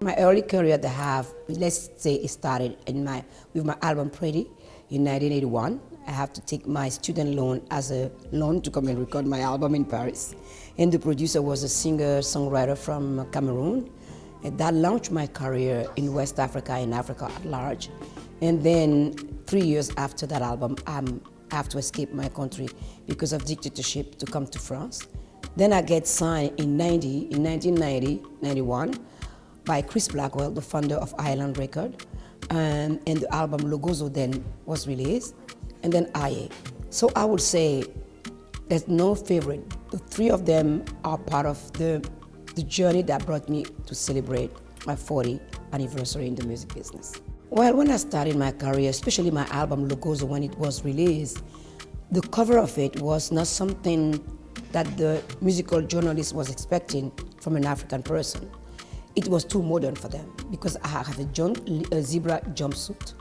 My early career that I have, let's say it started with my album Pretty in 1981. I have to take my student loan as a loan to come and record my album in Paris. And the producer was a singer-songwriter from Cameroon. And that launched my career in West Africa and Africa at large. And then 3 years after that album, I have to escape my country because of dictatorship to come to France. Then I get signed in 1990, 91, by Chris Blackwell, the founder of Island Record, and the album Logozo then was released, and then Aye. So I would say there's no favorite. The three of them are part of the journey that brought me to celebrate my 40th anniversary in the music business. Well, when I started my career, especially my album Logozo, when it was released, the cover of it was not something that the musical journalist was expecting from an African person. It was too modern for them because I have a zebra jumpsuit.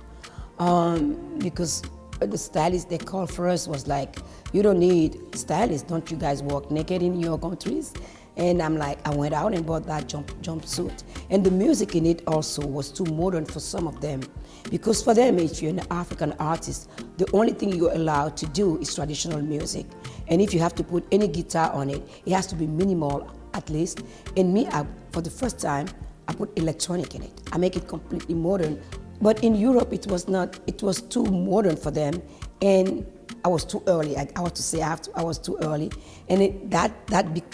Because the stylist they called for us was like, you don't need stylists, don't you guys walk naked in your countries? And I'm like, I went out and bought that jumpsuit. And the music in it also was too modern for some of them. Because for them, if you're an African artist, the only thing you're allowed to do is traditional music. And if you have to put any guitar on it, it has to be minimal at least. And me, for the first time, I put electronic in it. I make it completely modern. But in Europe, it was not, it was too modern for them. And I was too early. I was to say I was too early. And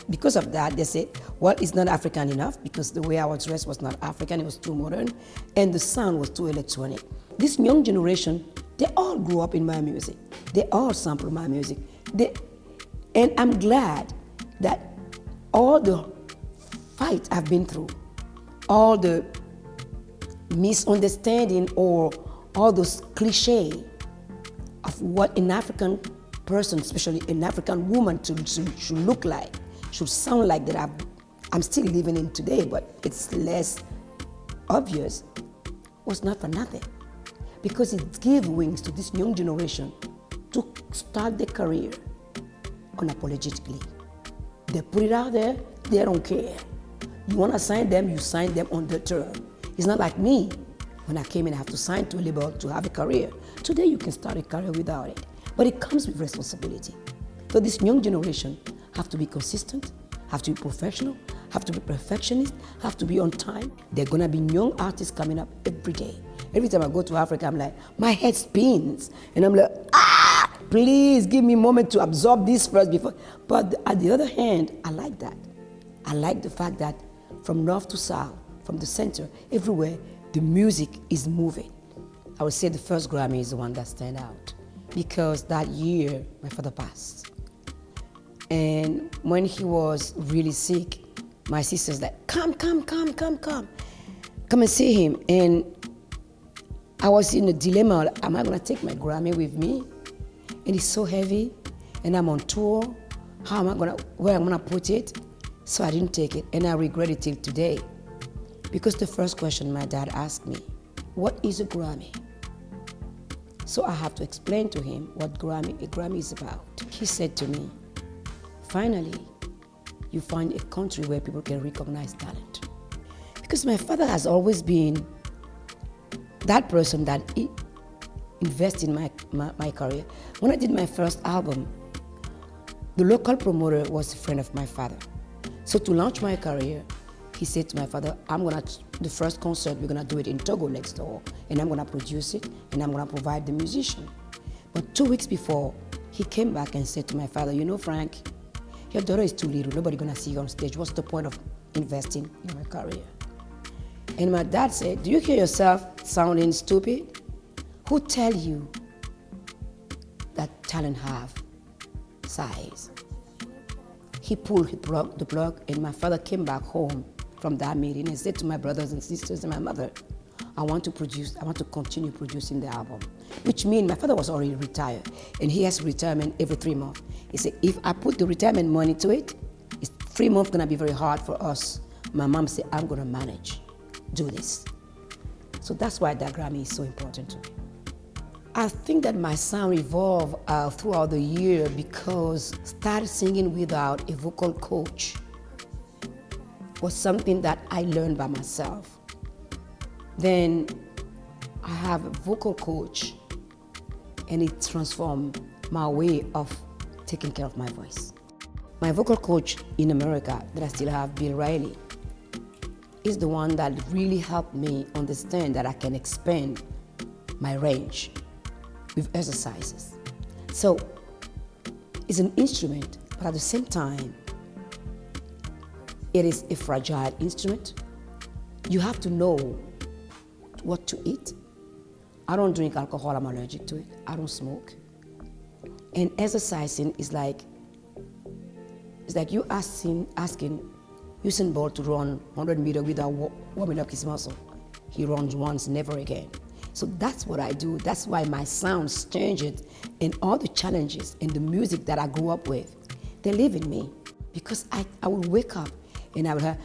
because of that, they said, well, it's not African enough because the way I was dressed was not African, it was too modern. And the sound was too electronic. This young generation, they all grew up in my music. They all sample my music. And I'm glad that all the fight I've been through, all the misunderstanding or all those cliches of what an African person, especially an African woman should look like, should sound like, that I'm still living in today, but it's less obvious, was not for nothing. Because it gave wings to this young generation to start their career unapologetically. They put it out there, they don't care. You want to sign them, you sign them on the term. It's not like me. When I came in, I have to sign to a label to have a career. Today, you can start a career without it. But it comes with responsibility. So this young generation have to be consistent, have to be professional, have to be perfectionist, have to be on time. There are gonna be young artists coming up every day. Every time I go to Africa, I'm like, my head spins. And I'm like, please give me a moment to absorb this first before. But on the other hand, I like that. I like the fact that from north to south, from the center, everywhere, the music is moving. I would say the first Grammy is the one that stands out because that year, my father passed. And when he was really sick, my sister's like, come and see him. And I was in a dilemma, am I gonna take my Grammy with me? And it's so heavy, and I'm on tour. Where I'm gonna put it? So I didn't take it, and I regret it till today. Because the first question my dad asked me, what is a Grammy? So I have to explain to him what a Grammy is about. He said to me, finally, you find a country where people can recognize talent. Because my father has always been that person that invested in my career. When I did my first album, the local promoter was a friend of my father. So to launch my career, he said to my father, the first concert, we're gonna do it in Togo next door, and I'm gonna produce it, and I'm gonna provide the musician. But 2 weeks before, he came back and said to my father, you know, Frank, your daughter is too little, nobody's gonna see you on stage. What's the point of investing in your career? And my dad said, do you hear yourself sounding stupid? Who tell you that talent have size? He pulled the plug, and my father came back home from that meeting and said to my brothers and sisters and my mother, I want to continue producing the album. Which means my father was already retired, and he has retirement every 3 months. He said, if I put the retirement money to it, it's 3 months gonna be very hard for us. My mom said, I'm gonna manage, do this. So that's why that Grammy is so important to me. I think that my sound evolved throughout the year because started singing without a vocal coach was something that I learned by myself. Then I have a vocal coach, and it transformed my way of taking care of my voice. My vocal coach in America that I still have, Bill Riley, is the one that really helped me understand that I can expand my range with exercises. So it's an instrument, but at the same time, it is a fragile instrument. You have to know what to eat. I don't drink alcohol, I'm allergic to it. I don't smoke. And exercising is like, it's like you asking Usain Bolt to run 100 meters without warming up his muscle. He runs once, never again. So that's what I do. That's why my sounds changed, and all the challenges and the music that I grew up with, they live in me. Because I would wake up and I would have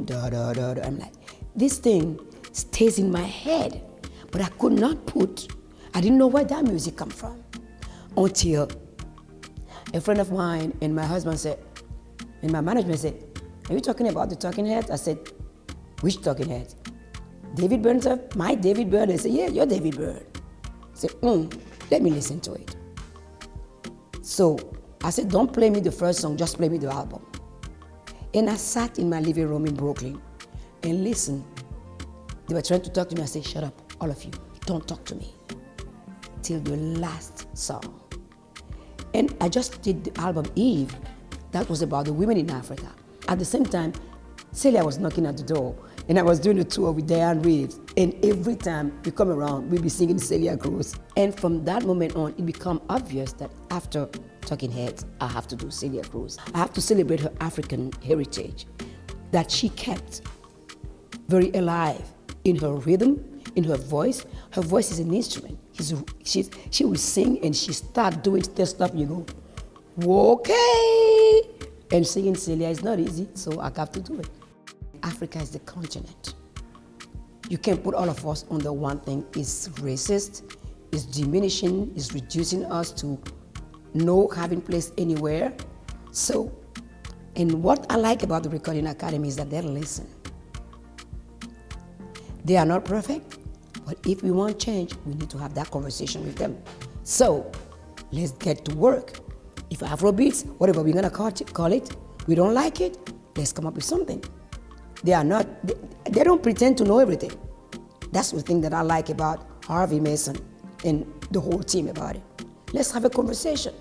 da da da da. I'm like, this thing stays in my head, but I could not I didn't know where that music come from until a friend of mine and my husband said, and my management said, are you talking about the Talking Heads? I said, which Talking Heads? David Byrne said, my David Byrne. They said, yeah, you're David Byrne. I said, let me listen to it. So I said, don't play me the first song, just play me the album. And I sat in my living room in Brooklyn and listened. They were trying to talk to me. I said, shut up, all of you, don't talk to me. Till the last song. And I just did the album Eve. That was about the women in Africa. At the same time, Celia was knocking at the door, and I was doing a tour with Diane Reeves. And every time we come around, we'll be singing Celia Cruz. And from that moment on, it became obvious that after Talking Heads, I have to do Celia Cruz. I have to celebrate her African heritage that she kept very alive in her rhythm, in her voice. Her voice is an instrument. She will sing and she start doing stuff, you go, okay. And singing Celia is not easy, so I have to do it. Africa is the continent. You can't put all of us under one thing. It's racist, it's diminishing, it's reducing us to no having place anywhere. So, and what I like about the Recording Academy is that they listen. They are not perfect, but if we want change, we need to have that conversation with them. So, let's get to work. If Afrobeats, whatever we're gonna call it, we don't like it, let's come up with something. They don't pretend to know everything. That's the thing that I like about Harvey Mason and the whole team about it. Let's have a conversation.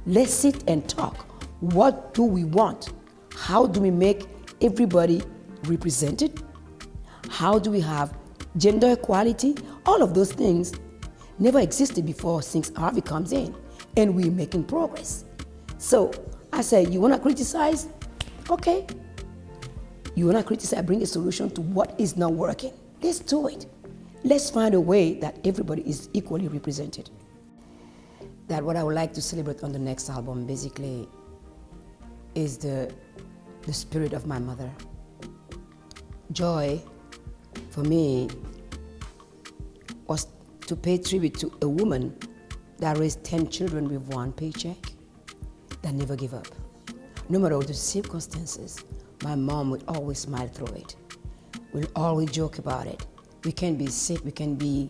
Let's sit and talk. What do we want? How do we make everybody represented? How do we have gender equality? All of those things never existed before since Harvey comes in, and we're making progress. So I say, you wanna criticize? Okay. You wanna criticize, bring a solution to what is not working. Let's do it. Let's find a way that everybody is equally represented. That what I would like to celebrate on the next album basically is the spirit of my mother. Joy, for me, was to pay tribute to a woman that raised 10 children with one paycheck, that never gave up. No matter the circumstances, my mom would always smile through it. We'll always joke about it. We can be sick, we can be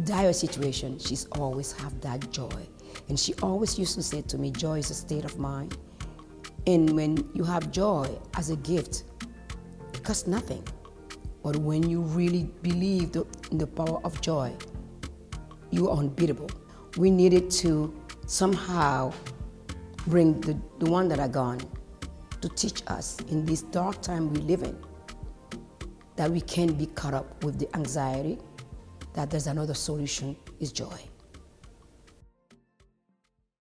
dire situation. She's always have that joy. And she always used to say to me, joy is a state of mind. And when you have joy as a gift, it costs nothing. But when you really believe in the power of joy, you are unbeatable. We needed to somehow bring the one that are gone to teach us in this dark time we live in, that we can't be caught up with the anxiety, that there's another solution, is joy.